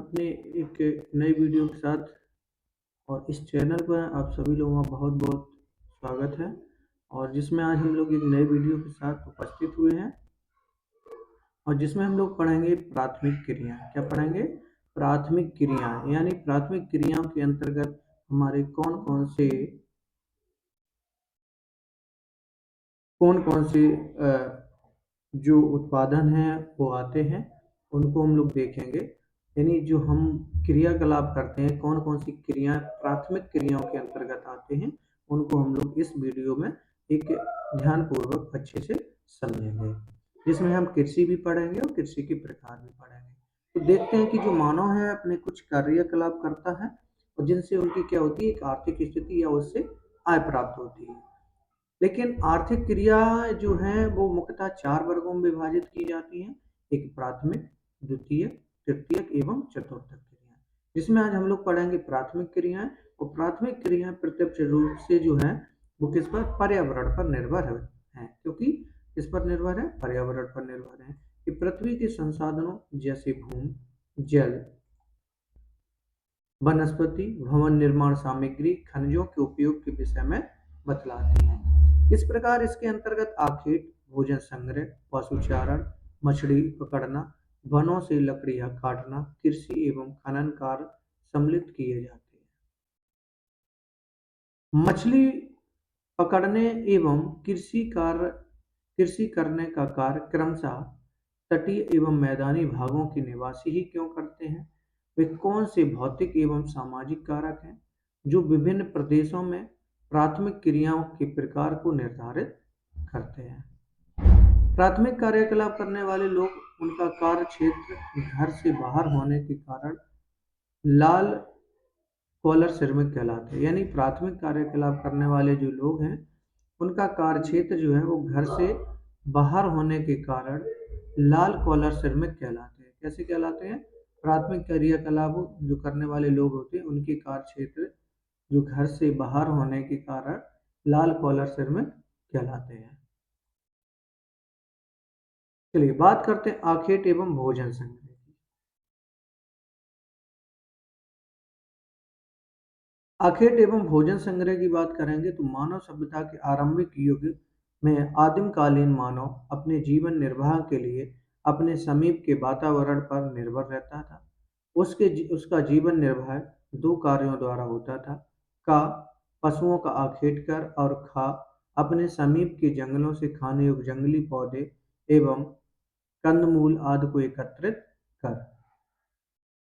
अपने एक नई वीडियो के साथ। और इस चैनल पर आप सभी लोगों का बहुत-बहुत स्वागत है। और जिसमें आज हम लोग एक नए वीडियो के साथ उपस्थित हुए हैं और जिसमें हम लोग पढ़ेंगे प्राथमिक क्रियाएँ। क्या पढ़ेंगे? प्राथमिक क्रियाएँ, यानी प्राथमिक क्रियाओं के अंतर्गत हमारे कौन-कौन से जो उत्पादन हैं वो आते हैं, उनको हम लोग देखेंगे। यानी जो हम क्रियाकलाप करते हैं, कौन-कौन सी क्रियाएँ प्राथमिक क्रियाओं के अंतर्गत आते हैं, उनको हम लोग इस वीडियो में एक ध्यानपूर्वक अच्छे से समझेंगे। जिसमें हम कृषि भी पढ़ेंगे और कृषि के प्रकार भी पढ़ेंगे। तो देखते हैं कि जो मानव है अपने कुछ कार्यकलाप करता है और जिनसे उनकी क्या होती है, एक आर्थिक स्थिति या उससे आय प्राप्त होती है। लेकिन आर्थिक क्रिया जो हैं वो मुख्यतः 4 वर्गों में विभाजित की जाती हैं। एक प्राथमिक, द्वितीयक, तृतीयक एवं चतुर्थक क्रियाएँ। जिसमें आज हम लोग पढ़ेंगे प्राथमिक क्रियाएँ। और प्राथमिक क्रियाएँ प्रत्यक्ष रूप से जो है वो किस पर? पर्यावरण पर निर्भर हैं। क्योंकि किस पर निर्भर है? पर्यावरण पर निर्भर है। कि पृथ्वी के संसाधनों जैसे भूमि, जल, वनस्पति, भवन निर्माण सामग्री, खनिजों के उपयोग के विषय में बतलाती हैं। इस प्रकार इसके अंतर्गत आखेट, भोजन संग्रह, पशुचारण, मछली पकड़ना, वनों से लकड़ियां काटना, कृषि एवं खनन कार्य सम्मिलित किए जाते हैं। मछली पकड़ने एवं कृषि करने का कार्य क्रमशः तटीय एवं मैदानी भागों के निवासी ही क्यों करते हैं? वे कौन से भौतिक एवं सामाजिक कारक हैं जो विभिन्न प्रदेशों में प्राथमिक क्रियाओं के प्रकार को निर्धारित करते हैं? प्राथमिक कार्यकलाप करने वाले लोग उनका कार्य क्षेत्र घर से बाहर होने के कारण लाल कॉलर श्रमिक कहलाते हैं। यानी प्राथमिक कार्यकलाप करने वाले जो लोग हैं उनका कार्य क्षेत्र जो है वो घर से बाहर होने के कारण लाल कॉलर श्रमिक कहलाते हैं। कैसे कहलाते हैं? प्राथमिक क्रियाकलाप जो करने वाले लोग होते हैं उनके कार्य क्षेत्र जो घर से बाहर होने के कारण लाल कॉलर श्रमिक कहलाते हैं। चलिए बात करते हैं आखेट एवं भोजन संग्रह की। आखेट एवं भोजन संग्रह की बात करेंगे तो मानव सभ्यता के आरंभिक युग में आदिमकालीन मानव अपने जीवन निर्वाह के लिए अपने समीप के वातावरण पर निर्भर रहता था। उसका जीवन निर्वाह दो कार्यों द्वारा होता था। का पशुओं का आखेट कर और खा अपने समीप के जंगलों से खाने योग्य जंगली पौधे एवं कंदमूल आदि को एकत्रित कर।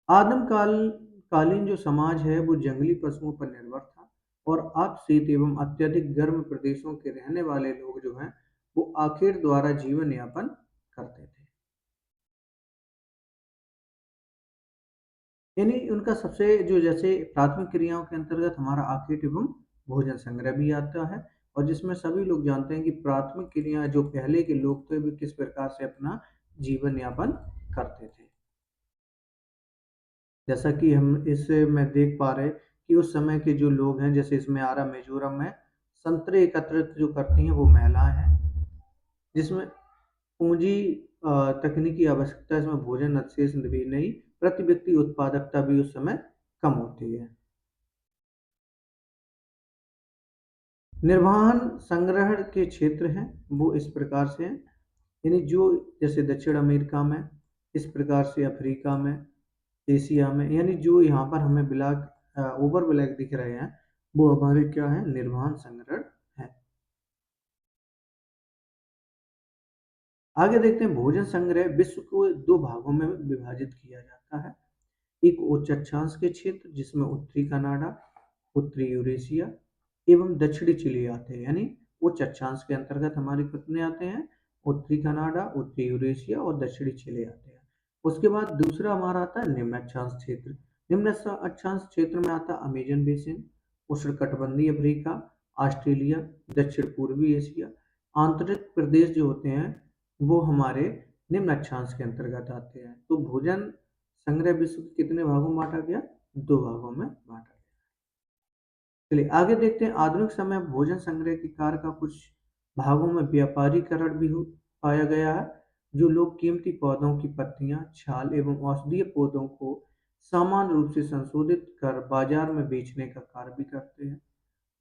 आदिम काल कालीन जो समाज है वो जंगली पशुओं पर निर्भर था। और शीत एवं अत्यधिक गर्म प्रदेशों के रहने वाले लोग जो हैं वो आखेट द्वारा जीवन यापन करते थे। यानी उनका सबसे जो जैसे प्राथमिक क्रियाओं के अंतर्गत हमारा आखेट एवं भोजन संग्रह भी आता है। और जिसमें सभी लोग जानते हैं कि प्राथमिक क्रिया जो पहले के लोग थे वे किस प्रकार से अपना जीवन यापन करते थे। जैसा कि हम इससे में देख पा रहे कि उस समय के जो लोग हैं, जैसे इसमें आ रहा मिजोरम में संतरे एकत्रित जो करती हैं वो महिलाएं हैं। जिसमें पूंजी तकनीकी आवश्यकता, इसमें भोजन अवशेष भी नहीं, प्रति व्यक्ति उत्पादकता भी उस समय कम होती है। निर्वहन संग्रहण के क्षेत्र हैं वो इस प्रकार से हैं। यानी जो जैसे दक्षिण अमेरिका में, इस प्रकार से अफ्रीका में, एशिया में, यानी जो यहाँ पर हमें ब्लैक ओवर ब्लैक दिख रहे हैं वो हमारे क्या है? निर्वहन संग्रहण है। आगे देखते हैं भोजन संग्रह विश्व को दो भागों में विभाजित किया जाता है। एक उच्च अक्षांश के क्षेत्र जिसमें उत्तरी कनाडा, उत्तरी यूरेशिया एवं दक्षिणी चिली आते हैं। यानी उच्च अक्षांश के अंतर्गत हमारे कितने आते हैं? उत्तरी कनाडा, उत्तरी यूरेशिया और दक्षिणी चिली आते हैं। उसके बाद दूसरा हमारा आता है निम्न अक्षांश क्षेत्र। निम्न अक्षांश क्षेत्र में आता है अमेजन बेसिन, उष्णकटिबंधीय अफ्रीका, ऑस्ट्रेलिया, दक्षिण पूर्वी एशिया। आंतरिक प्रदेश जो होते हैं वो हमारे निम्न अक्षांश के अंतर्गत आते हैं। तो भोजन संग्रह विश्व के कितने भागों में बांटा गया? दो भागों में बांटा गया। चलिए आगे देखते हैं आधुनिक समय में भोजन संग्रह के कार्य का कुछ भागों में व्यापारीकरण भी पाया गया है। जो लोग कीमती पौधों की पत्तियां, छाल एवं औषधीय पौधों को सामान्य रूप से संशोधित कर बाजार में बेचने का कार्य भी करते हैं।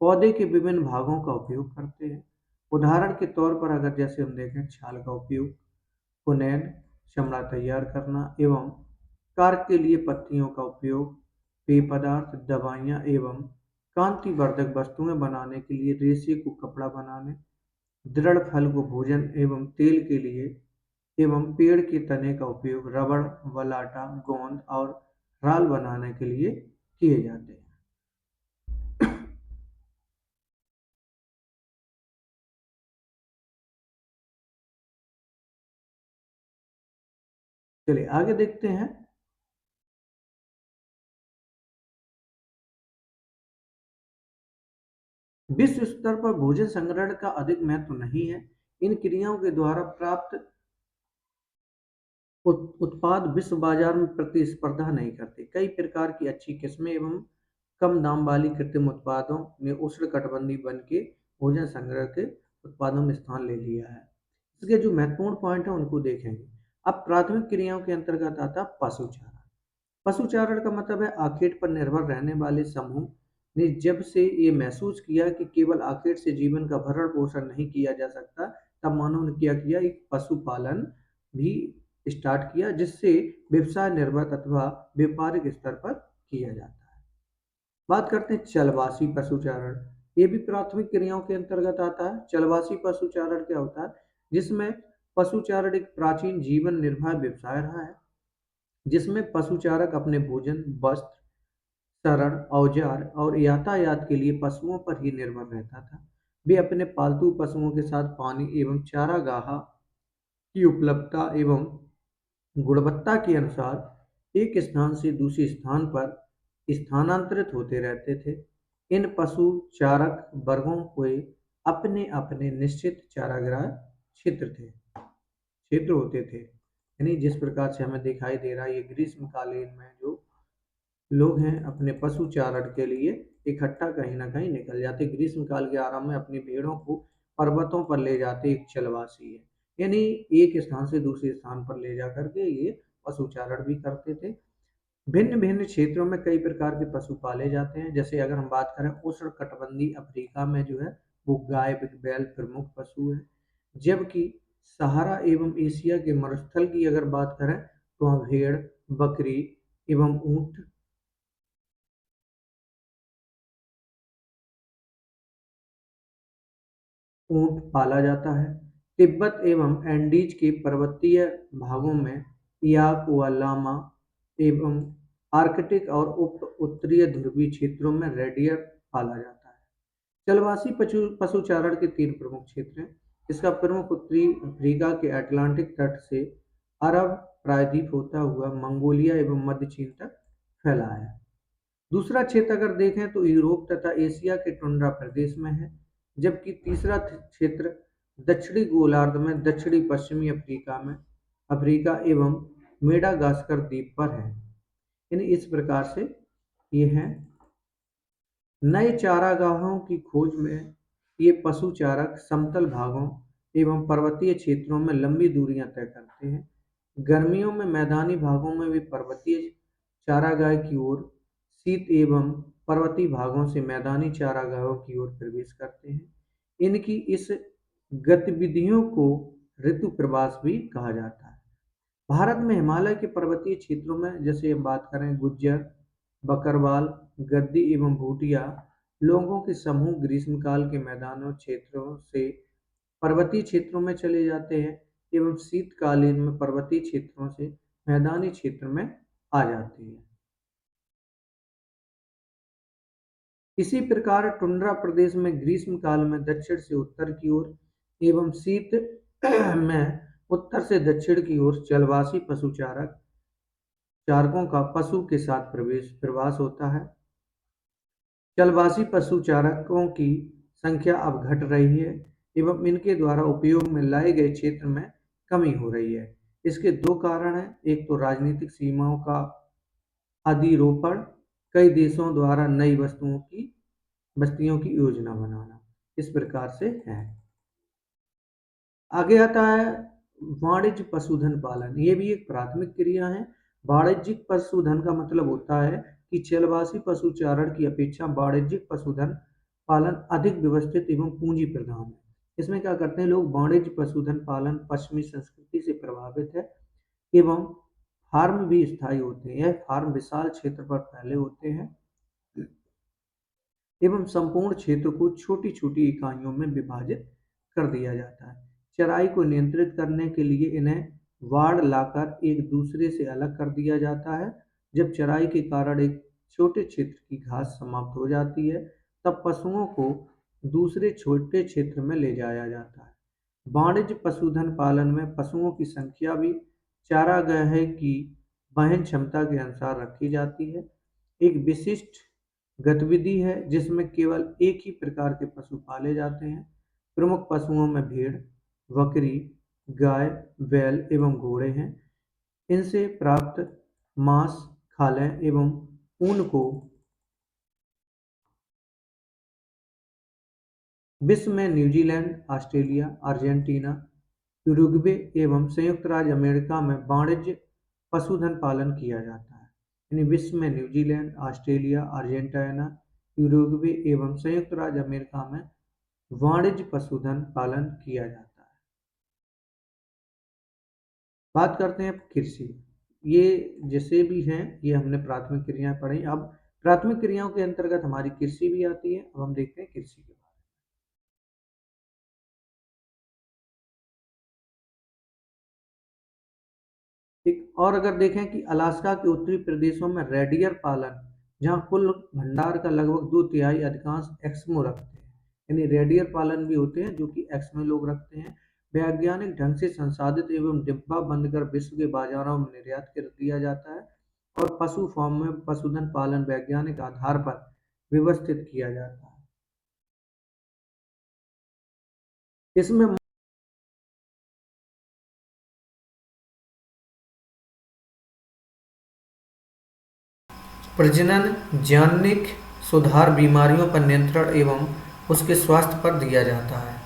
पौधे के विभिन्न भागों का उपयोग करते हैं। उदाहरण के तौर पर अगर जैसे हम देखें छाल का उपयोग, पुनैन, चमड़ा तैयार करना एवं कार्य के लिए पत्तियों का उपयोग, पेय पदार्थ, दवाइयाँ एवं कांतिवर्धक वस्तुएं बनाने के लिए रेशे को कपड़ा बनाने, दृढ़ फल को भोजन एवं तेल के लिए एवं पेड़ के तने का उपयोग रबड़, वलाटा, गोंद और राल बनाने के लिए किए जाते हैं। चलिए आगे देखते हैं। विश्व स्तर पर भोजन संग्रहण का अधिक महत्व नहीं है। इन क्रियाओं के द्वारा प्राप्त उत्पाद विश्व बाजार में प्रतिस्पर्धा नहीं करते। कई प्रकार की अच्छी किस्में एवं कम दाम वाली कृत्रिम उत्पादों ने उष्णकटिबंधीय वन के भोजन संग्रह के उत्पादों में स्थान ले लिया है। इसके जो महत्वपूर्ण पॉइंट है उनको देखेंगे। अब प्राथमिक क्रियाओं के अंतर्गत आता पशुचारण। पशुचारण का मतलब है आखेट पर निर्भर रहने वाले समूह ने जब से ये महसूस किया कि केवल आखेट से जीवन का भरण पोषण नहीं किया जा सकता, तब मानव ने क्या किया, एक पशुपालन भी स्टार्ट किया जिससे व्यवसाय निर्भर अथवा व्यापारिक स्तर पर किया जाता है। बात करते हैं चलवासी पशुचारण। ये भी प्राथमिक क्रियाओं के अंतर्गत आता है। चलवासी पशुचारण क्या होता है, जिसमें पशुचारण एक प्राचीन जीवन निर्वाह व्यवसाय रहा है, जिसमें पशुचारक अपने भोजन, वस्त्र, शरण, औजार और यातायात के लिए पशुओं पर ही निर्भर रहता था। वे अपने पालतू पशुओं के साथ पानी एवं चारागाह की उपलब्धता एवं गुणवत्ता के अनुसार एक स्थान से दूसरे स्थान पर स्थानांतरित होते रहते थे। इन पशु चारक वर्गों के अपने अपने निश्चित चारागाह क्षेत्र थे क्षेत्र होते थे। यानी जिस प्रकार से हमें दिखाई दे रहा है, ये ग्रीष्मकालीन में जो लोग हैं अपने पशु चारण के लिए इकट्ठा कहीं ना कहीं निकल जाते। ग्रीष्मकाल के आरंभ में अपनी भेड़ों को पर्वतों पर ले जाते एक चलवासी है, यानी एक स्थान से दूसरे स्थान पर ले जा करके ये पशु चारण भी करते थे। भिन्न भिन्न क्षेत्रों में कई प्रकार के पशु पाले जाते हैं। जैसे अगर हम बात करें उष्ण कटिबंधीय अफ्रीका में जो है वो गाय बैल प्रमुख पशु है, जबकि सहारा एवं एशिया के मरुस्थल की अगर बात करें तो वहाँ भेड़, बकरी एवं ऊंट पाला जाता है। तिब्बत एवं एंडीज के पर्वतीय भागों में याक व लामा एवं आर्कटिक और उप उत्तरीय ध्रुवीय क्षेत्रों में रेडियर पाला जाता है। जलवासी पशुचारण के तीन प्रमुख क्षेत्र हैं। इसका प्रमुख उत्तरी अफ्रीका के अटलांटिक तट से अरब प्रायद्वीप होता हुआ मंगोलिया एवं मध्य चीन तक फैला है। दूसरा क्षेत्र अगर देखें तो यूरोप तथा एशिया के टुंड्रा प्रदेश में है, जबकि तीसरा क्षेत्र दक्षिणी गोलार्ध में दक्षिणी पश्चिमी अफ्रीका एवं मेडागास्कर द्वीप पर है। यानी इस प्रकार से ये है। नए चारागाहों की खोज में ये पशु चारक समतल भागों एवं पर्वतीय क्षेत्रों में लंबी दूरियां तय करते हैं। गर्मियों में मैदानी भागों में वे पर्वतीय चारागाह की ओर, शीत एवं पर्वतीय भागों से मैदानी चारागाहों की ओर प्रवेश करते हैं। इनकी इस गतिविधियों को ऋतु प्रवास भी कहा जाता है। भारत में हिमालय के पर्वतीय क्षेत्रों में जैसे हम बात करें गुज्जर, बकरवाल, गद्दी एवं भूटिया लोगों के समूह ग्रीष्मकाल के मैदानों क्षेत्रों से पर्वतीय क्षेत्रों में चले जाते हैं एवं शीतकालीन में पर्वतीय क्षेत्रों से मैदानी क्षेत्र में आ जाते हैं। इसी प्रकार टुंड्रा प्रदेश में ग्रीष्मकाल में दक्षिण से उत्तर की ओर एवं शीत में उत्तर से दक्षिण की ओर जलवासी चारकों का पशु के साथ प्रवास होता है। जलवासी पशु चारकों की संख्या अब घट रही है एवं इनके द्वारा उपयोग में लाए गए क्षेत्र में कमी हो रही है। इसके दो कारण हैं। एक तो राजनीतिक सीमाओं का अधिरोपण, कई देशों द्वारा नई बस्तियों की योजना बनाना, इस प्रकार से है। आगे आता है वाणिज्य पशुधन पालन। ये भी एक प्राथमिक क्रिया है। वाणिज्यिक पशुधन का मतलब होता है कि चलवासी पशुचारण की अपेक्षा वाणिज्यिक पशुधन पालन अधिक व्यवस्थित एवं पूंजी प्रधान है। इसमें क्या करते हैं लोग, वाणिज्य पशुधन पालन पश्चिमी संस्कृति से प्रभावित है एवं फार्म भी स्थायी होते हैं। यह फार्म विशाल क्षेत्र पर फैले होते हैं एवं संपूर्ण क्षेत्र को छोटी छोटी इकाइयों में विभाजित कर दिया जाता है। चराई को नियंत्रित करने के लिए इन्हें वाड़ लाकर एक दूसरे से अलग कर दिया जाता है। जब चराई के कारण एक छोटे क्षेत्र की घास समाप्त हो जाती है, तब पशुओं को दूसरे छोटे क्षेत्र में ले जाया जाता है। वाणिज्य पशुधन पालन में पशुओं की संख्या भी चारागाह की वहन क्षमता के अनुसार रखी जाती है। एक विशिष्ट गतिविधि है जिसमें केवल एक ही प्रकार के पशु पाले जाते हैं। प्रमुख पशुओं में भेड़, बकरी, गाय, बैल एवं घोड़े हैं। इनसे प्राप्त मांस, खालें एवं ऊन को विश्व में न्यूजीलैंड, ऑस्ट्रेलिया, अर्जेंटीना, उरुग्वे एवं संयुक्त राज्य अमेरिका में वाणिज्य पशुधन पालन किया जाता है। यानी विश्व में न्यूजीलैंड, ऑस्ट्रेलिया, अर्जेंटीना, उरुग्वे एवं संयुक्त राज्य अमेरिका में वाणिज्य पशुधन पालन किया जाता है। बात करते हैं कृषि। ये जैसे भी हैं, ये हमने प्राथमिक क्रियाएं पढ़ी। अब प्राथमिक क्रियाओं के अंतर्गत हमारी कृषि भी आती है। अब हम देखते हैं कृषि के बारे में। ठीक, और अगर देखें कि अलास्का के उत्तरी प्रदेशों में रेडियर पालन, जहाँ कुल भंडार का लगभग 2/3 अधिकांश एक्समो रखते हैं। यानी रेडियर पालन भी होते हैं जो कि एक्समो लोग रखते हैं। वैज्ञानिक ढंग से संसाधित एवं डिब्बा बंद कर विश्व के बाजारों में निर्यात कर दिया जाता है। और पशु फार्म में पशुधन पालन वैज्ञानिक आधार पर व्यवस्थित किया जाता है। इसमें प्रजनन, जैनिक सुधार, बीमारियों पर नियंत्रण एवं उसके स्वास्थ्य पर दिया जाता है।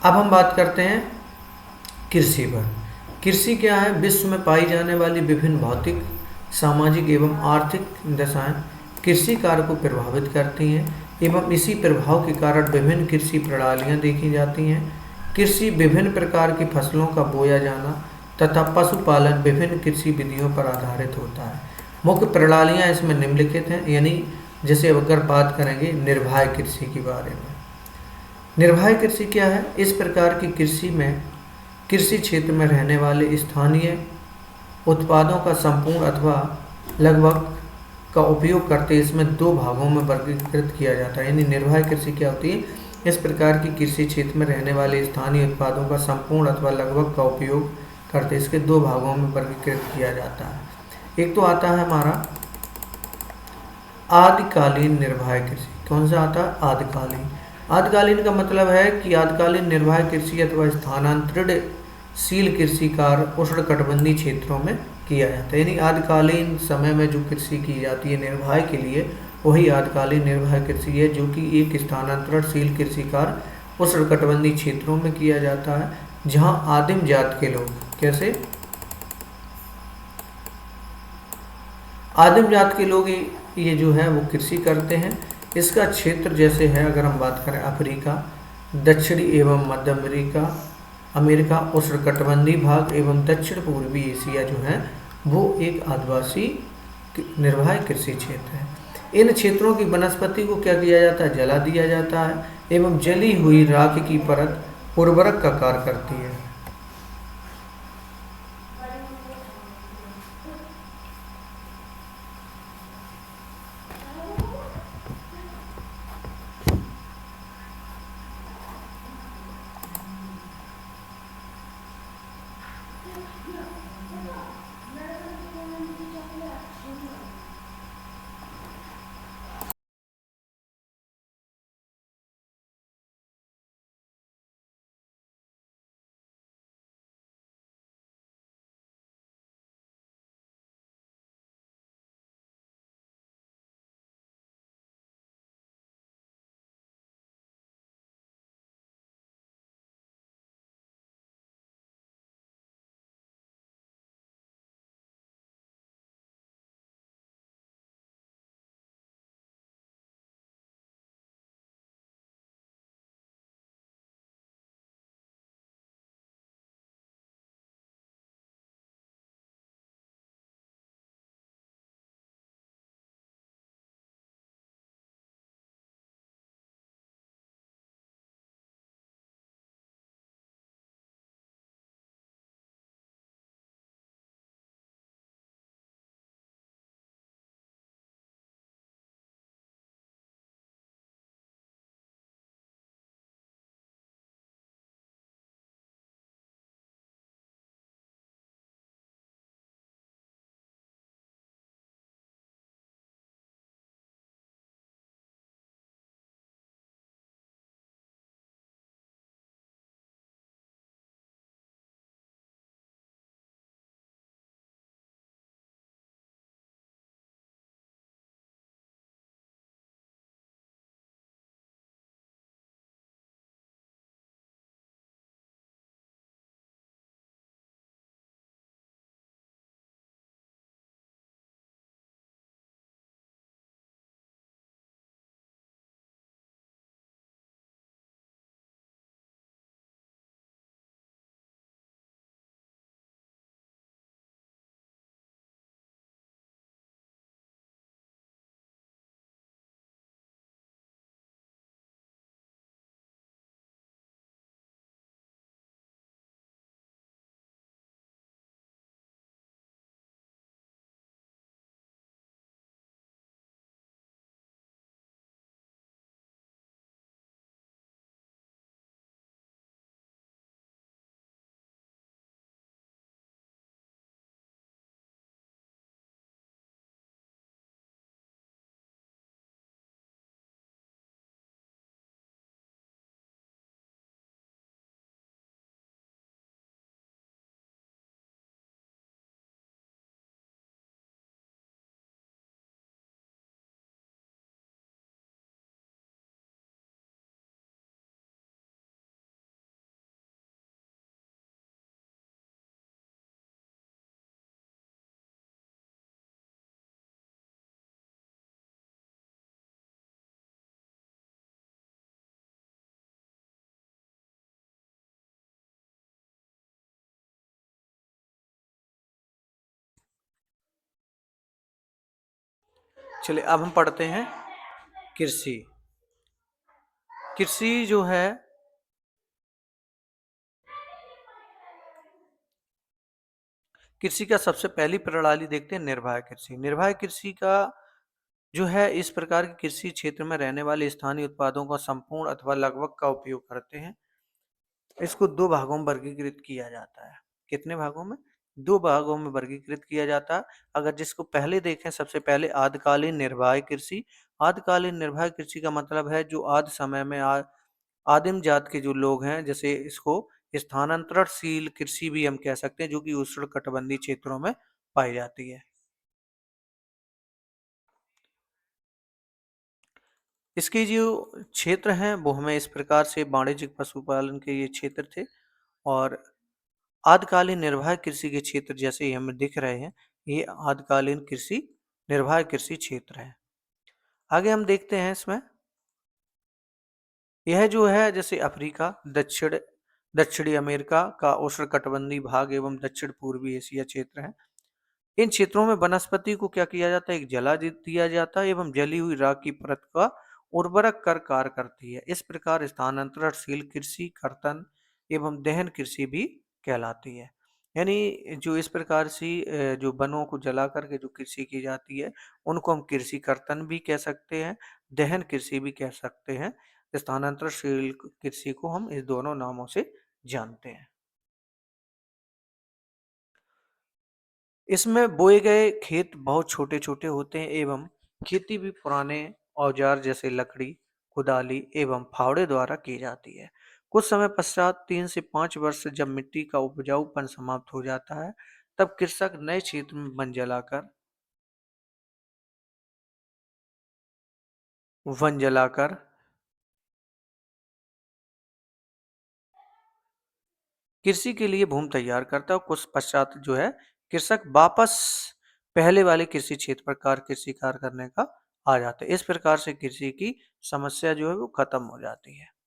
अब हम बात करते हैं कृषि पर। कृषि क्या है? विश्व में पाई जाने वाली विभिन्न भौतिक, सामाजिक एवं आर्थिक दशाएं कृषि कार्य को प्रभावित करती हैं एवं इसी प्रभाव के कारण विभिन्न कृषि प्रणालियां देखी जाती हैं। कृषि विभिन्न प्रकार की फसलों का बोया जाना तथा पशुपालन विभिन्न कृषि विधियों पर आधारित होता है। मुख्य प्रणालियां इसमें निम्नलिखित हैं। यानी जैसे अगर बात करेंगे निर्वाह कृषि के बारे में। निर्वाह कृषि क्या है? इस प्रकार की कृषि में कृषि क्षेत्र में रहने वाले स्थानीय उत्पादों का संपूर्ण अथवा लगभग का उपयोग करते इसमें दो भागों में वर्गीकृत किया जाता है। यानी निर्वाह कृषि क्या होती है? इस प्रकार की कृषि क्षेत्र में रहने वाले स्थानीय उत्पादों का संपूर्ण अथवा लगभग का उपयोग करते इसके दो भागों में वर्गीकृत किया जाता है। एक तो आता है हमारा आदिकालीन निर्वाह कृषि। कौन सा आता है? आदिकालीन। आदिकालीन का मतलब है कि आदिकालीन निर्वाह कृषि अथवा स्थानांतरणशील कृषि कार्य उष्णकटिबंधीय क्षेत्रों में किया जाता है। यानी आदिकालीन समय में जो कृषि की जाती है निर्वाह के लिए, वही आदिकालीन निर्वाह कृषि है, जो कि एक स्थानांतरणशील कृषि कार्य उष्णकटिबंधीय क्षेत्रों में किया जाता है, जहाँ आदिम जात के लोग, कैसे आदिम जात के लोग ये जो है वो कृषि करते हैं। इसका क्षेत्र जैसे है, अगर हम बात करें अफ्रीका, दक्षिणी एवं मध्य अमेरिका, अमेरिका उष्णकटिबंधीय भाग एवं दक्षिण पूर्वी एशिया जो है वो एक आदिवासी निर्वाह कृषि क्षेत्र है। इन क्षेत्रों की वनस्पति को क्या किया जाता है? जला दिया जाता है एवं जली हुई राख की परत उर्वरक का कार्य करती है। चलिए अब हम पढ़ते हैं कृषि। कृषि जो है कृषि का सबसे पहली प्रणाली देखते हैं निर्वाह कृषि। निर्वाह कृषि का जो है इस प्रकार के कृषि क्षेत्र में रहने वाले स्थानीय उत्पादों का संपूर्ण अथवा लगभग का उपयोग करते हैं। इसको दो भागों में वर्गीकृत किया जाता है। कितने भागों में? दो भागों में वर्गीकृत किया जाता है। अगर जिसको पहले देखें, सबसे पहले आदिकालीन निर्वाह कृषि। आदिकालीन निर्वाह कृषि का मतलब है जो आदि समय में आदिम जात के जो लोग हैं, जैसे इसको स्थानांतरणशील कृषि भी हम कह सकते हैं, जो कि उष्णकटिबंधीय क्षेत्रों में पाई जाती है। इसके जो क्षेत्र हैं वो हमें इस प्रकार से वाणिज्यिक पशुपालन के ये क्षेत्र थे, और आदिकालीन निर्वाह कृषि के क्षेत्र जैसे ही हमें दिख रहे हैं, ये आदिकालीन कृषि निर्वाह कृषि क्षेत्र है। आगे हम देखते हैं इसमें, यह जो है जैसे अफ्रीका, दक्षिणी अमेरिका का उष्णकटिबंधीय भाग एवं दक्षिण पूर्वी एशिया क्षेत्र है। इन क्षेत्रों में वनस्पति को क्या किया जाता है? एक जला दिया जाता है एवं जली हुई राख की परत का उर्वरक कर कार्य करती है। इस प्रकार स्थानांतरणशील कृषि कर्तन एवं दहन कृषि भी कहलाती है। यानी जो इस प्रकार से जो वनों को जला करके जो कृषि की जाती है, उनको हम कृषि कर्तन भी कह सकते हैं, दहन कृषि भी कह सकते हैं। स्थानांतरणशील कृषि को हम इस दोनों नामों से जानते हैं। इसमें बोए गए खेत बहुत छोटे-छोटे होते हैं एवं खेती भी पुराने औजार जैसे लकड़ी, कुदाली एवं फावड़े द्वारा की जाती है। कुछ समय पश्चात 3 से 5 वर्ष जब मिट्टी का उपजाऊपन समाप्त हो जाता है, तब कृषक नए क्षेत्र में वन जलाकर कृषि के लिए भूमि तैयार करता है, और कुछ पश्चात जो है कृषक वापस पहले वाले कृषि क्षेत्र पर कृषि कार्य करने का आ जाता है। इस प्रकार से कृषि की समस्या जो है वो खत्म हो जाती है।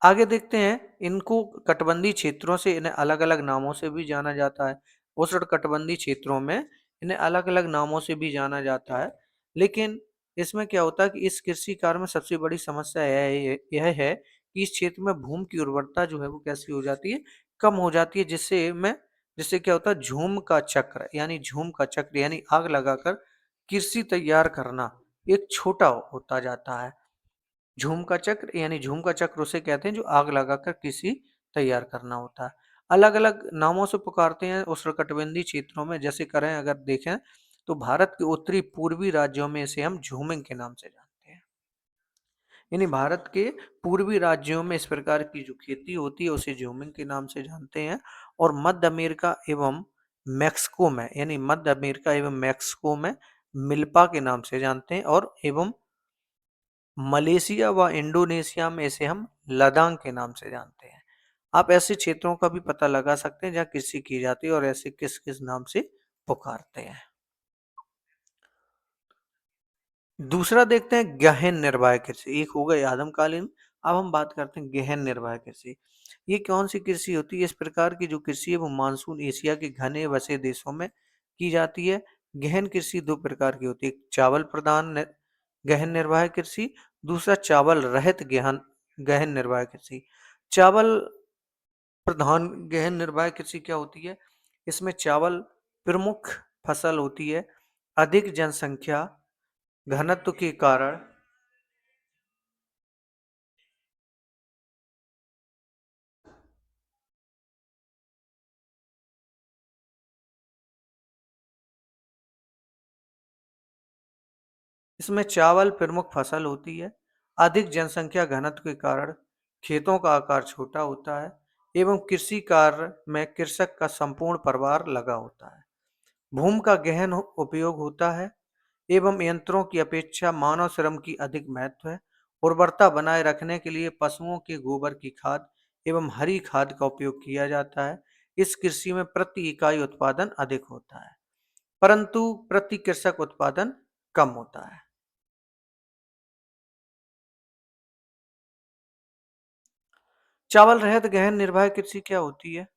आगे देखते हैं, इनको कटबंधी क्षेत्रों से इन्हें अलग अलग नामों से भी जाना जाता है। उष्ण कटबंधी क्षेत्रों में इन्हें अलग अलग नामों से भी जाना जाता है, लेकिन इसमें क्या होता है कि इस कृषि कार्य में सबसे बड़ी समस्या यह है कि इस क्षेत्र में भूमि की उर्वरता जो है वो कैसी हो जाती है, कम हो जाती है, जिससे क्या होता है, झूम का चक्र यानी आग लगाकर कृषि तैयार करना एक छोटा होता जाता है। झूम का चक्र उसे कहते हैं जो आग लगाकर कृषि तैयार करना होता है। अलग अलग नामों से पुकारते हैं उष्णकटिबंधीय क्षेत्रों में, जैसे करें अगर देखें तो भारत के उत्तरी पूर्वी राज्यों में इसे हम झूमिंग के नाम से जानते हैं। यानी भारत के पूर्वी राज्यों में इस प्रकार की जो खेती होती है उसे झूमिंग के नाम से जानते हैं। और मध्य अमेरिका एवं मैक्सिको में मिल्पा के नाम से जानते हैं, और एवं मलेशिया व इंडोनेशिया में इसे हम लदांग के नाम से जानते हैं। आप ऐसे क्षेत्रों का भी पता लगा सकते हैं जहाँ कृषि की जाती है और ऐसे किस किस नाम से पुकारते हैं। दूसरा देखते हैं गहन निर्वाह कृषि। एक हो गई आदमकालीन, अब हम बात करते हैं गहन निर्वाह कृषि। ये कौन सी कृषि होती है? इस प्रकार की जो कृषि है वो मानसून एशिया के घने वसे देशों में की जाती है। गहन कृषि दो प्रकार की होती है, एक चावल प्रधान गहन निर्वाह कृषि, दूसरा चावल रहित गहन गहन निर्वाह कृषि। चावल प्रधान गहन निर्वाह कृषि क्या होती है? इसमें चावल प्रमुख फसल होती है। अधिक जनसंख्या घनत्व के कारण इसमें चावल प्रमुख फसल होती है। अधिक जनसंख्या घनत्व के कारण खेतों का आकार छोटा होता है एवं कृषि कार्य में कृषक का संपूर्ण परिवार लगा होता है। भूमि का गहन उपयोग होता है एवं यंत्रों की अपेक्षा मानव श्रम की अधिक महत्व है। उर्वरता बनाए रखने के लिए पशुओं के गोबर की खाद एवं हरी खाद का उपयोग किया जाता है। इस कृषि में प्रति इकाई उत्पादन अधिक होता है, परंतु प्रति कृषक उत्पादन कम होता है। चावल रहित गहन निर्वाह कृषि क्या होती है?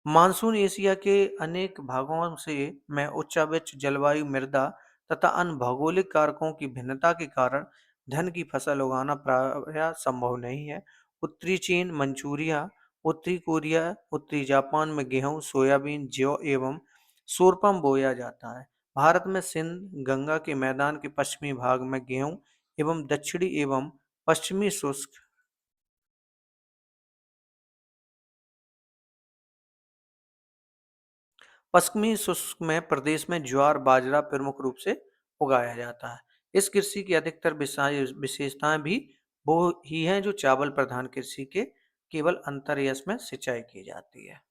मानसून एशिया के अनेक भागों से में उच्चावच जलवायु मृदा तथा अन्य भौगोलिक कारकों की भिन्नता के कारण धन की फसल उगाना प्रायः संभव नहीं है। उत्तरी चीन, मंचूरिया, उत्तरी कोरिया, उत्तरी जापान में गेहूं, सोयाबीन, जौ एवं सूरपम बोया जाता है। भारत में सिंध, गंगा के मैदान के पश्चिमी भाग में गेहूं एवं दक्षिणी एवं पश्चिमी शुष्क पश्चिमी शुष्क में प्रदेश में ज्वार बाजरा प्रमुख रूप से उगाया जाता है। इस कृषि की अधिकतर विशेषताएं भी वो ही हैं जो चावल प्रधान कृषि के, केवल अंतर है इसमें सिंचाई की जाती है।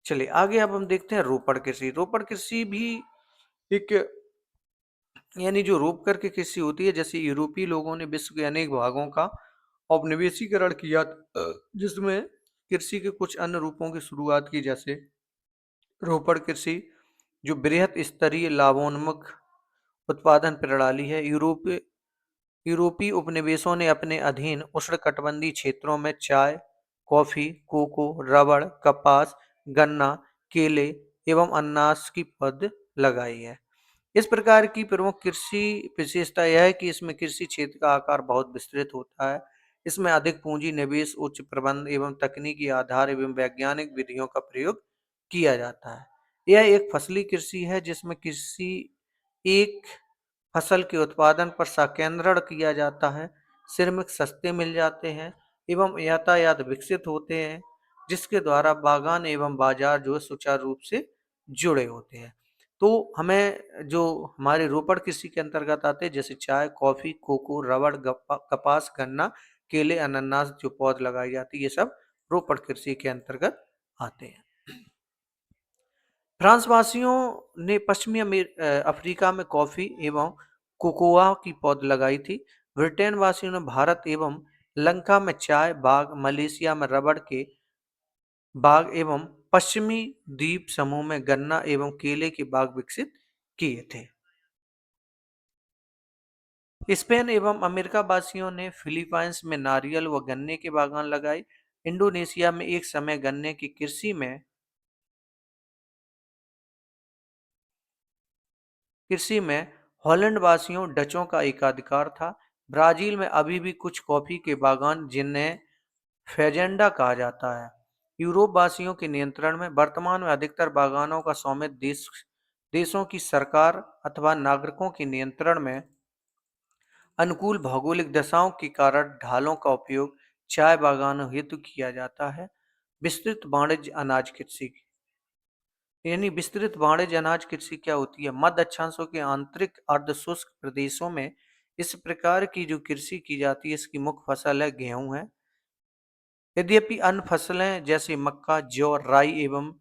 चलिए आगे अब हम देखते हैं रोपड़ कृषि। रोपड़ कृषि भी एक, यानी जो रोप करके कृषि होती है, जैसे यूरोपीय लोगों ने विश्व के अनेक भागों का औपनिवेशीकरण किया, जिसमें कृषि के कुछ अन्य रूपों की शुरुआत की, जैसे रोपड़ कृषि जो बृहत स्तरीय लाभोन्मुख उत्पादन प्रणाली है। यूरोपीय उपनिवेशों ने अपने अधीन उष्णकटिबंधीय क्षेत्रों में चाय, कॉफी, कोको, रबड़, कपास, गन्ना, केले एवं अनानास की पौध लगाई है। इस प्रकार की प्रमुख कृषि विशेषता यह है कि इसमें कृषि क्षेत्र का आकार बहुत विस्तृत होता है। इसमें अधिक पूंजी निवेश, उच्च प्रबंध एवं तकनीकी आधार एवं वैज्ञानिक विधियों का प्रयोग किया जाता है। यह एक फसली कृषि है जिसमें कृषि एक फसल के उत्पादन पर संकेंद्रण किया जाता है। श्रमिक सस्ते मिल जाते हैं एवं यातायात विकसित होते हैं, जिसके द्वारा बागान एवं बाजार जो है सुचारू रूप से जुड़े होते हैं। तो हमें जो हमारे रोपड़ कृषि के अंतर्गत आते हैं, जैसे चाय, कॉफी, कोको, रबड़, कपास, गन्ना, केले, अनानास जो पौध लगाई जाती है, ये सब रोपड़ कृषि के अंतर्गत आते हैं। फ्रांस वासियों ने पश्चिमी अफ्रीका में कॉफी एवं कोकोआ की पौध लगाई थी। ब्रिटेन वासियों ने भारत एवं लंका में चाय बाग, मलेशिया में रबड़ के बाग एवं पश्चिमी द्वीप समूह में गन्ना एवं केले के बाग विकसित किए थे। स्पेन एवं अमेरिका वासियों ने फिलीपाइंस में नारियल व गन्ने के बागान लगाए। इंडोनेशिया में एक समय गन्ने की कृषि में हॉलैंड वासियों डचों का एकाधिकार था। ब्राजील में अभी भी कुछ कॉफी के बागान, जिन्हें फेजेंडा कहा जाता है, यूरोप वासियों के नियंत्रण में। वर्तमान में अधिकतर बागानों का स्वामित्व देशों की सरकार अथवा नागरिकों के नियंत्रण में। अनुकूल भौगोलिक दशाओं के कारण ढालों का उपयोग चाय बागानों हेतु किया जाता है। विस्तृत वाणिज्य अनाज कृषि, यानी विस्तृत वाणिज्य अनाज कृषि क्या होती है? मध्य अक्षांशों के आंतरिक अर्ध शुष्क प्रदेशों में इस प्रकार की जो कृषि की जाती है, इसकी मुख्य फसल है गेहूं है। यद्यपि अन्य फसलें जैसे मक्का, जौ, राई एवं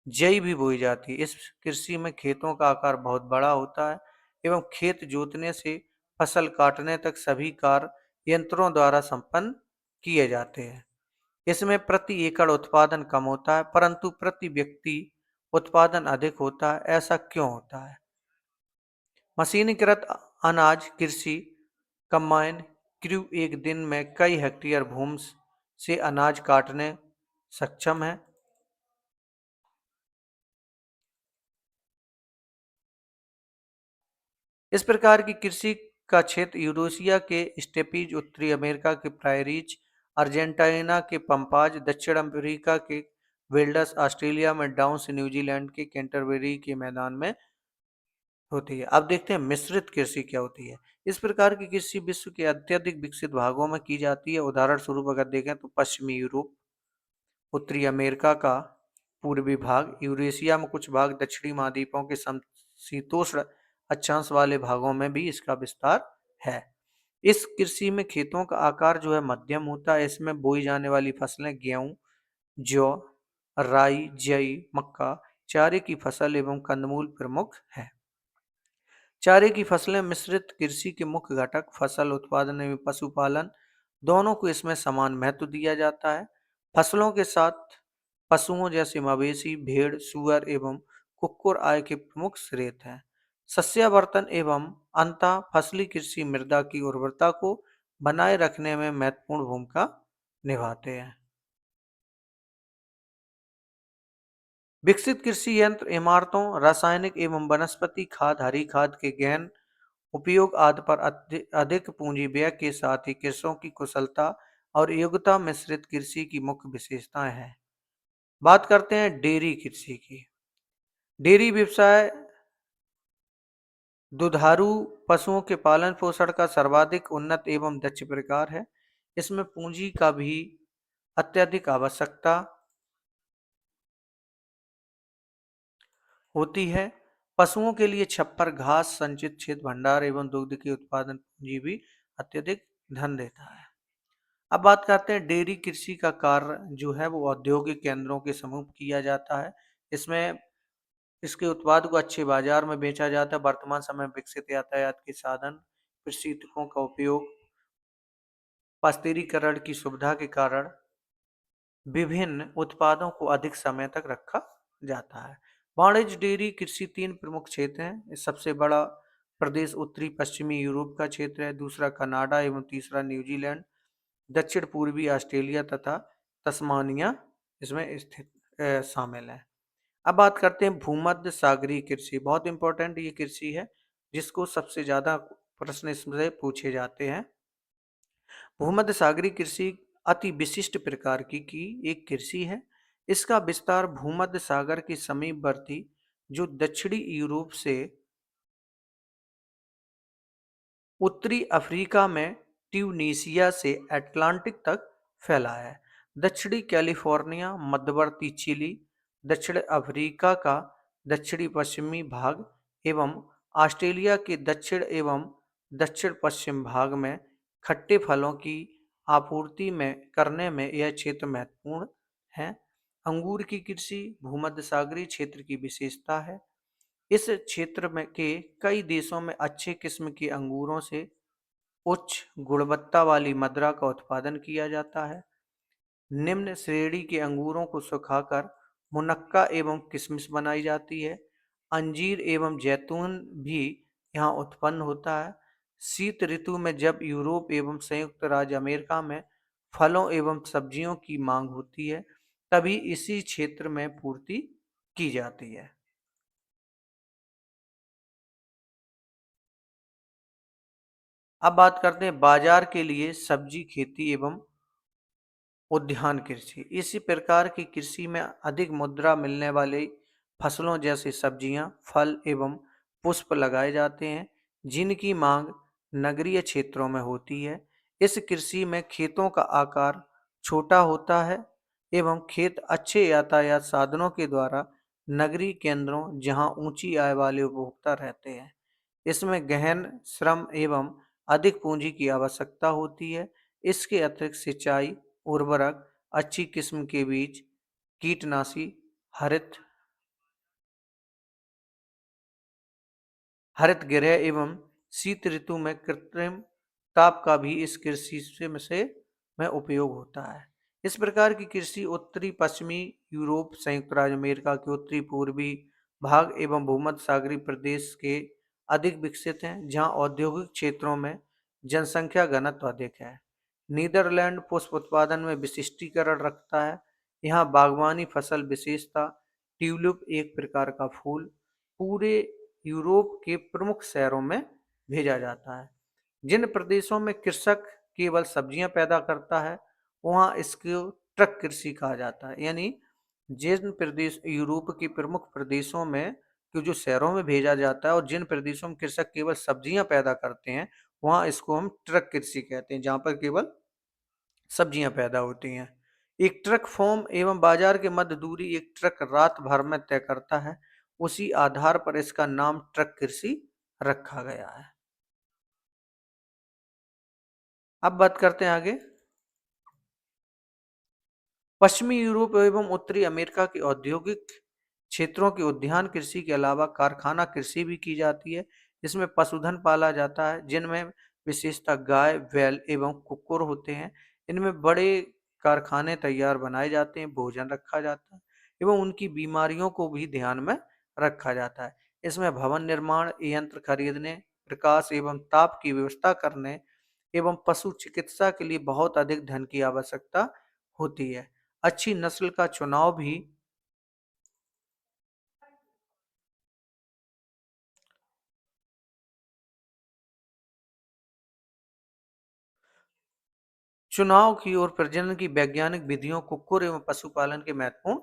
जई भी बोई जाती है। इस कृषि में खेतों का आकार बहुत बड़ा होता है एवं खेत जोतने से फसल काटने तक सभी कार्य यंत्रों द्वारा संपन्न किए जाते हैं। इसमें प्रति एकड़ उत्पादन कम होता है, परंतु प्रति व्यक्ति उत्पादन अधिक होता है। ऐसा क्यों होता है? मशीनीकृत अनाज कृषि कंबाइन क्रू एक दिन में कई हेक्टेयर भूमि से अनाज काटने सक्षम है। इस प्रकार की कृषि का क्षेत्र यूरेशिया के स्टेपीज, उत्तरी अमेरिका के प्रायरीज, अर्जेंटीना के पंपाज, दक्षिण अफ्रीका के विल्डर्स, ऑस्ट्रेलिया में डाउन्स, न्यूजीलैंड के कैंटरबरी के मैदान में होती है। अब देखते हैं मिश्रित कृषि क्या होती है। इस प्रकार की कृषि विश्व के अत्यधिक विकसित भागों में की जाती है। उदाहरण स्वरूप अगर देखें तो पश्चिमी यूरोप, उत्तरी अमेरिका का पूर्वी भाग, यूरेशिया में कुछ भाग, दक्षिणी महाद्वीपों के समशीतोष्ण अक्षांश वाले भागों में भी इसका विस्तार है। इस कृषि में खेतों का आकार जो है मध्यम होता है। इसमें बोई जाने वाली फसलें गेहूं, जौ, राई, जई, मक्का, चारे की फसल एवं कंदमूल प्रमुख है। चारे की फसलें मिश्रित कृषि के मुख्य घटक। फसल उत्पादन एवं पशुपालन दोनों को इसमें समान महत्व दिया जाता है। फसलों के साथ पशुओं जैसे मवेशी, भेड़, सूअर एवं कुक्कुर आय के प्रमुख स्रोत हैं। सस्यावर्तन एवं अंतः फसली कृषि मृदा की उर्वरता को बनाए रखने में महत्वपूर्ण भूमिका निभाते हैं। विकसित कृषि यंत्र, इमारतों, रासायनिक एवं वनस्पति खाद, हरी खाद के गहन उपयोग आदि पर अधिक पूंजी व्यय के साथ ही कृषकों की कुशलता और योग्यता मिश्रित कृषि की मुख्य विशेषताएं हैं। बात करते हैं डेयरी कृषि की। डेयरी व्यवसाय दुधारू पशुओं के पालन पोषण का सर्वाधिक उन्नत एवं दक्ष प्रकार है। इसमें पूंजी का भी अत्यधिक आवश्यकता होती है। पशुओं के लिए छप्पर, घास, संचित क्षेत्र, भंडार एवं दुग्ध के उत्पादन पूंजी भी अत्यधिक धन देता है। अब बात करते हैं डेयरी कृषि का कार्य जो है वो औद्योगिक केंद्रों के समूह किया जाता है। इसमें इसके उत्पाद को अच्छे बाजार में बेचा जाता है। वर्तमान समय में विकसित यातायात के साधन, कृषियकों का उपयोग, पाश्चुरीकरण की सुविधा के कारण विभिन्न उत्पादों को अधिक समय तक रखा जाता है। वाणिज्य डेयरी कृषि तीन प्रमुख क्षेत्र हैं। सबसे बड़ा प्रदेश उत्तरी पश्चिमी यूरोप का क्षेत्र है, दूसरा कनाडा एवं तीसरा न्यूजीलैंड, दक्षिण पूर्वी ऑस्ट्रेलिया तथा तस्मानिया इसमें स्थित शामिल है। अब बात करते हैं भूमध्य सागरीय कृषि। बहुत इंपॉर्टेंट ये कृषि है जिसको सबसे ज्यादा प्रश्न इसमें पूछे जाते हैं। भूमध्य सागरीय कृषि अति विशिष्ट प्रकार की एक कृषि है। इसका विस्तार भूमध्य सागर के समीपवर्ती जो दक्षिणी यूरोप से उत्तरी अफ्रीका में ट्यूनीशिया से अटलांटिक तक फैला है। दक्षिणी कैलिफोर्निया, मध्यवर्ती चिली, दक्षिण अफ्रीका का दक्षिणी पश्चिमी भाग एवं ऑस्ट्रेलिया के दक्षिण एवं दक्षिण पश्चिम भाग में खट्टे फलों की आपूर्ति में करने में यह क्षेत्र महत्वपूर्ण है। अंगूर की कृषि भूमध्य सागरीय क्षेत्र की विशेषता है। इस क्षेत्र में के कई देशों में अच्छे किस्म के अंगूरों से उच्च गुणवत्ता वाली मदिरा का उत्पादन किया जाता है। निम्न श्रेणी के अंगूरों को सुखाकर मुनक्का एवं किशमिश बनाई जाती है। अंजीर एवं जैतून भी यहाँ उत्पन्न होता है। शीत ऋतु में जब यूरोप एवं संयुक्त राज्य अमेरिका में फलों एवं सब्जियों की मांग होती है तभी इसी क्षेत्र में पूर्ति की जाती है। अब बात करते हैं बाजार के लिए सब्जी खेती एवं उद्यान कृषि। इसी प्रकार की कृषि में अधिक मुद्रा मिलने वाली फसलों जैसे सब्जियां, फल एवं पुष्प लगाए जाते हैं जिनकी मांग नगरीय क्षेत्रों में होती है। इस कृषि में खेतों का आकार छोटा होता है एवं खेत अच्छे यातायात साधनों के द्वारा नगरीय केंद्रों जहां ऊंची आय वाले उपभोक्ता रहते हैं। इसमें गहन श्रम एवं अधिक पूंजी की आवश्यकता होती है। इसके अतिरिक्त सिंचाई, उर्वरक, अच्छी किस्म के बीज, कीटनाशी, हरित हरित गृह एवं शीत ऋतु में कृत्रिम ताप का भी इस कृषि में उपयोग होता है। इस प्रकार की कृषि उत्तरी पश्चिमी यूरोप, संयुक्त राज्य अमेरिका के उत्तरी पूर्वी भाग एवं भूमध्य सागरीय प्रदेश के अधिक विकसित हैं जहां औद्योगिक क्षेत्रों में जनसंख्या घनत्व अधिक है। नीदरलैंड पुष्प उत्पादन में विशिष्टीकरण रखता है। यहाँ बागवानी फसल विशेषता ट्यूलिप एक प्रकार का फूल पूरे यूरोप के प्रमुख शहरों में भेजा जाता है। जिन प्रदेशों में कृषक केवल सब्जियां पैदा करता है वहां इसको ट्रक कृषि कहा जाता है। यानी जिन प्रदेश यूरोप के प्रमुख प्रदेशों में जो शहरों में भेजा जाता है और जिन प्रदेशों में कृषक केवल सब्जियां पैदा करते हैं वहां इसको हम ट्रक कृषि कहते हैं जहां पर केवल सब्जियां पैदा होती हैं। एक ट्रक फार्म एवं बाजार के मध्य दूरी एक ट्रक रात भर में तय करता है। उसी आधार पर इसका नाम ट्रक कृषि रखा गया है। अब बात करते हैं आगे। पश्चिमी यूरोप एवं उत्तरी अमेरिका के औद्योगिक क्षेत्रों की उद्यान कृषि के अलावा कारखाना कृषि भी की जाती है। इसमें पशुधन पाला जाता है जिनमें विशेषतः गाय, बैल एवं कुक्कुर होते हैं। इनमें बड़े कारखाने तैयार बनाए जाते हैं, भोजन रखा जाता है एवं उनकी बीमारियों को भी ध्यान में रखा जाता है। इसमें भवन निर्माण, यंत्र खरीदने, प्रकाश एवं ताप की व्यवस्था करने एवं पशु चिकित्सा के लिए बहुत अधिक धन की आवश्यकता होती है। अच्छी नस्ल का चुनाव भी चुनाव की और प्रजनन की वैज्ञानिक विधियों, कुक्कुर एवं पशुपालन के महत्वपूर्ण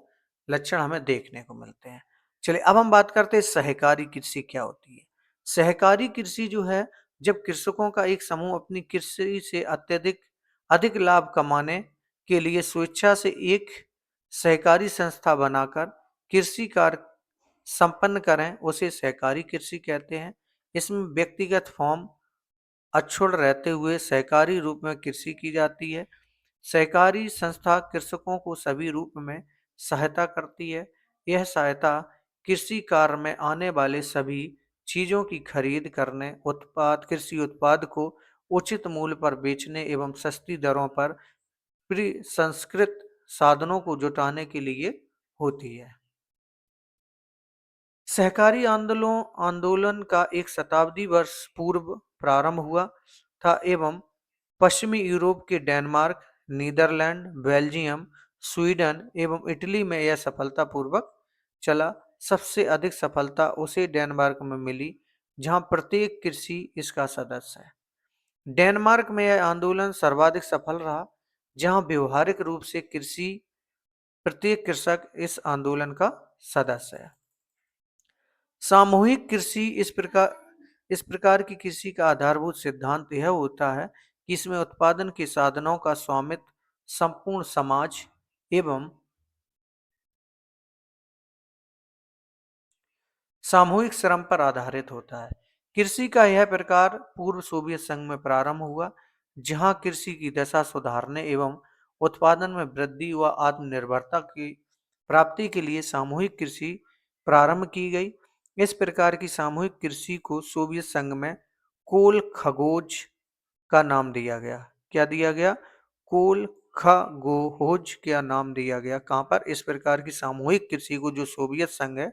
लक्षण हमें देखने को मिलते हैं। चलिए अब हम बात करते हैं सहकारी कृषि क्या होती है। सहकारी कृषि जो है, जब कृषकों का एक समूह अपनी कृषि से अत्यधिक अधिक लाभ कमाने के लिए स्वेच्छा से एक सहकारी संस्था बनाकर कृषि कार्य संपन्न करें, उसे सहकारी कृषि कहते हैं। इसमें व्यक्तिगत फॉर्म अक्षुण्ण रहते हुए सहकारी रूप में कृषि की जाती है। सहकारी संस्था कृषकों को सभी रूप में सहायता करती है। यह सहायता कृषि कार्य में आने वाले सभी चीजों की खरीद करने, उत्पाद कृषि उत्पाद को उचित मूल्य पर बेचने एवं सस्ती दरों पर प्रसंस्कृत साधनों को जुटाने के लिए होती है। सहकारी आंदोलन का एक शताब्दी वर्ष पूर्व प्रारंभ हुआ था एवं पश्चिमी यूरोप के डेनमार्क, नीदरलैंड, बेल्जियम, स्वीडन एवं इटली में यह सफलतापूर्वक चला। सबसे अधिक सफलता उसे डेनमार्क में मिली, जहां प्रत्येक कृषि इसका सदस्य है। डेनमार्क में यह आंदोलन सर्वाधिक सफल रहा, जहां व्यवहारिक रूप से कृषि प्रत्येक कृषक इस आंदोलन का सदस्य है। सामूहिक कृषि इस प्रकार की कृषि का आधारभूत सिद्धांत यह होता है कि इसमें उत्पादन के साधनों का स्वामित्व संपूर्ण समाज एवं सामूहिक श्रम पर आधारित होता है। कृषि का यह प्रकार पूर्व सोवियत संघ में प्रारंभ हुआ, जहां कृषि की दशा सुधारने एवं उत्पादन में वृद्धि व आत्मनिर्भरता की प्राप्ति के लिए सामूहिक कृषि प्रारंभ की गई। इस प्रकार की सामूहिक कृषि को सोवियत संघ में कोल खगोज का नाम दिया गया। क्या दिया गया? कोल खगोज का नाम दिया गया। कहां पर? इस प्रकार की सामूहिक कृषि को जो सोवियत संघ है,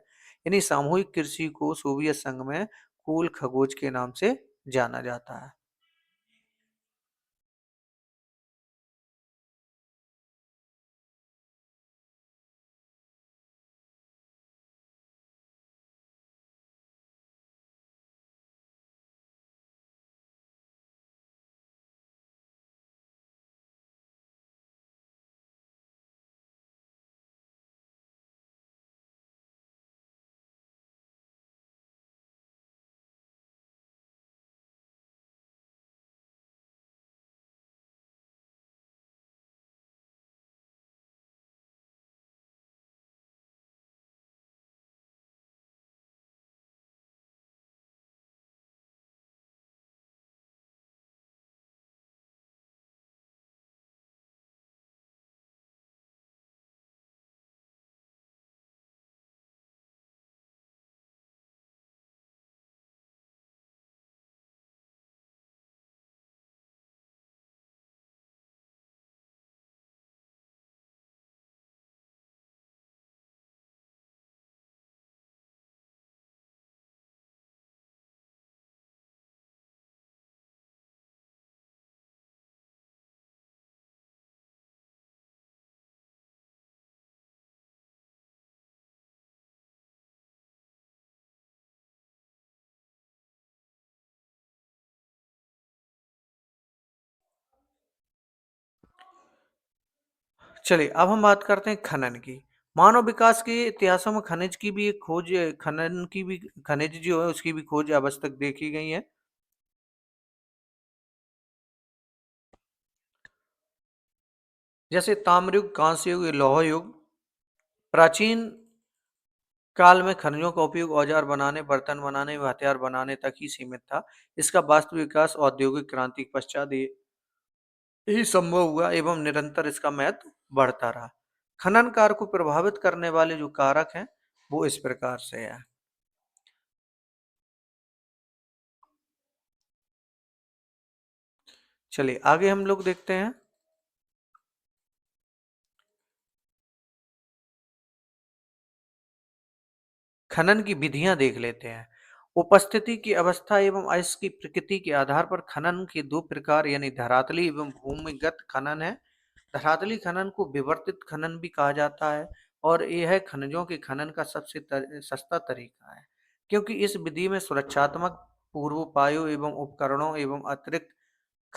यानी सामूहिक कृषि को सोवियत संघ में कोल खगोज के नाम से जाना जाता है। चलिए अब हम बात करते हैं खनन की। मानव विकास के इतिहासों में खनिज की भी एक खोज, खनन की भी, खनिज जो है उसकी भी खोज अब तक देखी गई है। जैसे ताम्रयुग, कांस्य युग, लौह युग। प्राचीन काल में खनिजों का उपयोग औजार बनाने, बर्तन बनाने व हथियार बनाने तक ही सीमित था। इसका वास्तविक विकास औद्योगिक क्रांति के पश्चात ही संभव हुआ एवं निरंतर इसका महत्व बढ़ता रहा। खनन कार्य को प्रभावित करने वाले जो कारक हैं वो इस प्रकार से है। चलिए आगे हम लोग देखते हैं। खनन की विधियां देख लेते हैं। उपस्थिति की अवस्था एवं अयस्क की प्रकृति के आधार पर खनन के दो प्रकार यानी धरातली एवं भूमिगत खनन है। धरातली खनन को विवर्तित खनन भी कहा जाता है और यह खनिजों के खनन का सबसे सस्ता तरीका है, क्योंकि इस विधि में सुरक्षात्मक पूर्वोपायों एवं उपकरणों एवं अतिरिक्त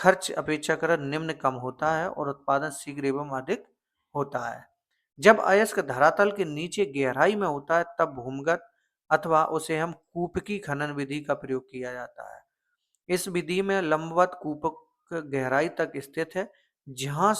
खर्च अपेक्षाकृत निम्न कम होता है और उत्पादन शीघ्र एवं अधिक होता है। जब अयस्क धरातल के नीचे गहराई में होता है तब भूमिगत अथवा उसे हम कूपकी खनन विधि का प्रयोग किया जाता है। इस विधि में लंबवत कूपक गहराई तक स्थित है, जहां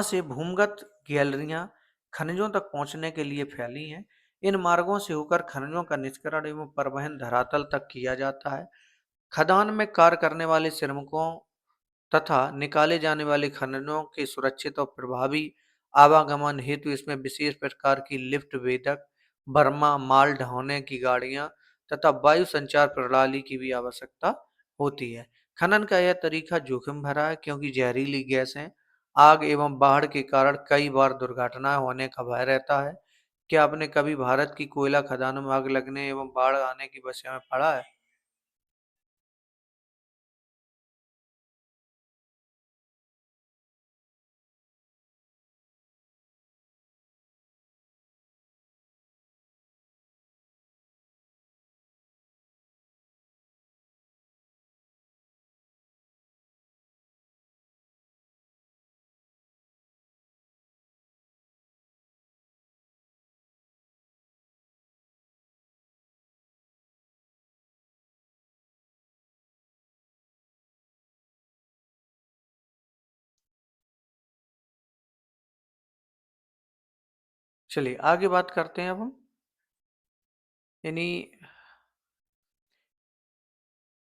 से भूमिगत गैलरियां खनिजों तक पहुंचने के लिए फैली हैं। इन मार्गों से होकर खनिजों का निष्करण एवं परिवहन धरातल तक किया जाता है। खदान में कार्य करने वाले श्रमिकों तथा निकाले जाने वाले खननों के सुरक्षित और प्रभावी आवागमन हेतु इसमें विशेष प्रकार की लिफ्ट वेदक, बर्मा, माल ढोने की गाड़ियां तथा वायु संचार प्रणाली की भी आवश्यकता होती है। खनन का यह तरीका जोखिम भरा है क्योंकि जहरीली गैसें, आग एवं बाढ़ के कारण कई बार दुर्घटनाएं होने का भय रहता है। क्या आपने कभी भारत की कोयला खदानों में आग लगने एवं बाढ़ आने की वजह में पड़ा है? चलिए आगे बात करते हैं अब हम। यानी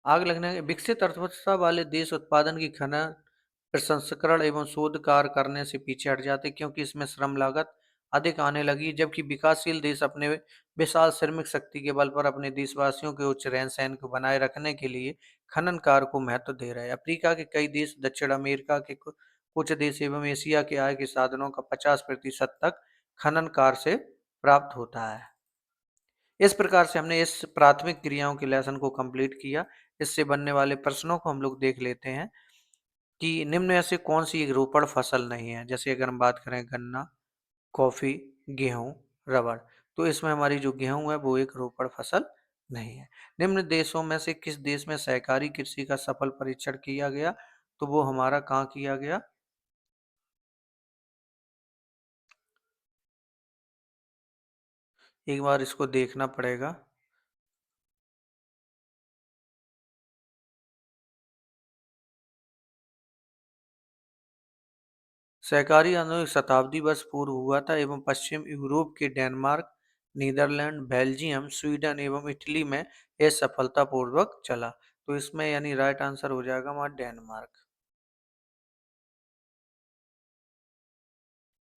आग लगने विकसित अर्थव्यवस्था वाले देश उत्पादन की खनन, प्रसंस्करण एवं शोध कार्य करने से पीछे हट जाते क्योंकि इसमें श्रम लागत अधिक आने लगी, जबकि विकासशील देश अपने विशाल श्रमिक शक्ति के बल पर अपने देशवासियों के उच्च रहन सहन को बनाए रखने के लिए खनन कार्य को महत्व दे रहे हैं। अफ्रीका के कई देश, दक्षिण अमेरिका के कुछ देश एवं एशिया के आय के साधनों का 50% तक खनन कार्य से प्राप्त होता है। इस प्रकार से हमने इस प्राथमिक क्रियाओं के लेसन को कंप्लीट किया। इससे बनने वाले प्रश्नों को हम लोग देख लेते हैं कि निम्न में से कौन सी एक रोपड़ फसल नहीं है। जैसे अगर हम बात करें गन्ना, कॉफी, गेहूं, रबड़, तो इसमें हमारी जो गेहूं है वो एक रोपड़ फसल नहीं है। निम्न देशों में से किस देश में सहकारी कृषि का सफल परीक्षण किया गया? तो वो हमारा कहाँ किया गया? एक बार इसको देखना पड़ेगा। सहकारी आंदोलन शताब्दी वर्ष पूर्व हुआ था एवं पश्चिम यूरोप के डेनमार्क, नीदरलैंड, बेल्जियम, स्वीडन एवं इटली में यह सफलतापूर्वक चला। तो इसमें यानी राइट आंसर हो जाएगा हमारा डेनमार्क।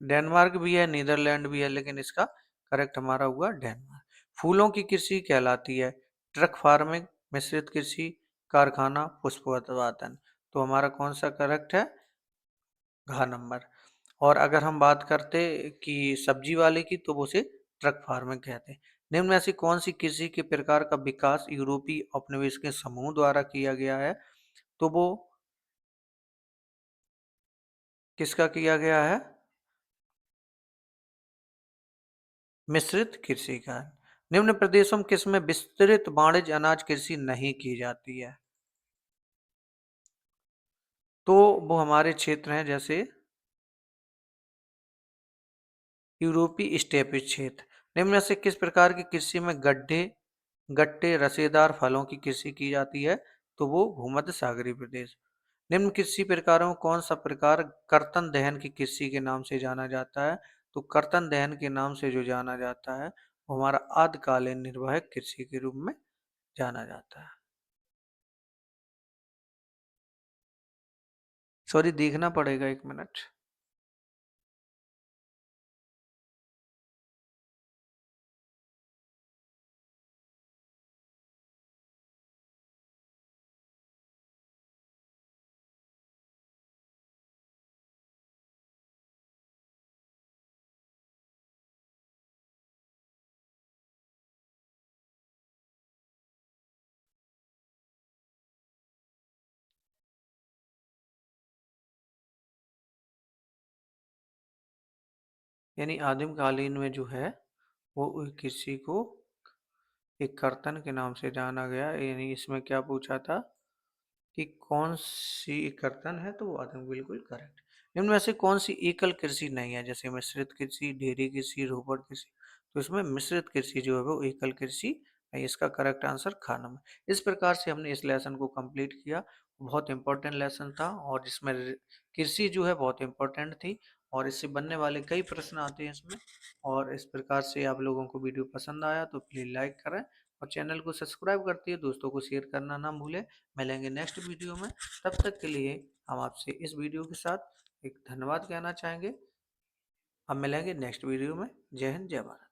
डेनमार्क भी है, नीदरलैंड भी है, लेकिन इसका करेक्ट हमारा हुआ डेनमार्क। फूलों की कृषि कहलाती है ट्रक फार्मिंग, मिश्रित कृषि, कारखाना, पुष्प उत्पादन। तो हमारा कौन सा करेक्ट है? घ नंबर। और अगर हम बात करते कि सब्जी वाले की तो वो उसे ट्रक फार्मिंग कहते हैं। निम्न में से कौन सी कृषि के प्रकार का विकास यूरोपीय औपनिवेश के समूह द्वारा किया गया है? तो वो किसका किया गया है? मिश्रित कृषि का। निम्न प्रदेशों में किसमें विस्तृत वाणिज्य अनाज कृषि नहीं की जाती है? तो वो हमारे क्षेत्र हैं जैसे यूरोपीय स्टेपिस क्षेत्र। निम्न में से किस प्रकार की कृषि में गड्ढे, गट्टे, रसेदार फलों की कृषि की जाती है? तो वो भूमध्य सागरीय प्रदेश। निम्न कृषि प्रकारों में कौन सा प्रकार कर्तन दहन की कृषि के नाम से जाना जाता है? तो कर्तन दहन के नाम से जो जाना जाता है वो हमारा आद्यकालीन निर्वाहक कृषि के रूप में जाना जाता है। सॉरी, देखना पड़ेगा, एक मिनट। यानी आदिम कालीन में जो है वो कृषि को एक कर्तन के नाम से जाना गया। यानी इसमें क्या पूछा था कि कौन सी कर्तन है, तो वो आदमी बिल्कुल करेक्ट। इनमें से कौन सी एकल कृषि नहीं है, जैसे मिश्रित कृषि, डेयरी कृषि, रोबोट कृषि। तो इसमें मिश्रित कृषि जो है वो एकल कृषि है। इसका करेक्ट आंसर ख नंबर। इस प्रकार से हमने इस लेसन को कंप्लीट किया। बहुत इंपॉर्टेंट लेसन था और जिसमें कृषि जो है बहुत इंपॉर्टेंट थी और इससे बनने वाले कई प्रश्न आते हैं इसमें। और इस प्रकार से आप लोगों को वीडियो पसंद आया तो प्लीज़ लाइक करें और चैनल को सब्सक्राइब करते हैं, दोस्तों को शेयर करना ना भूलें। मिलेंगे नेक्स्ट वीडियो में, तब तक के लिए हम आपसे इस वीडियो के साथ एक धन्यवाद कहना चाहेंगे। हम मिलेंगे नेक्स्ट वीडियो में। जय हिंद, जय भारत।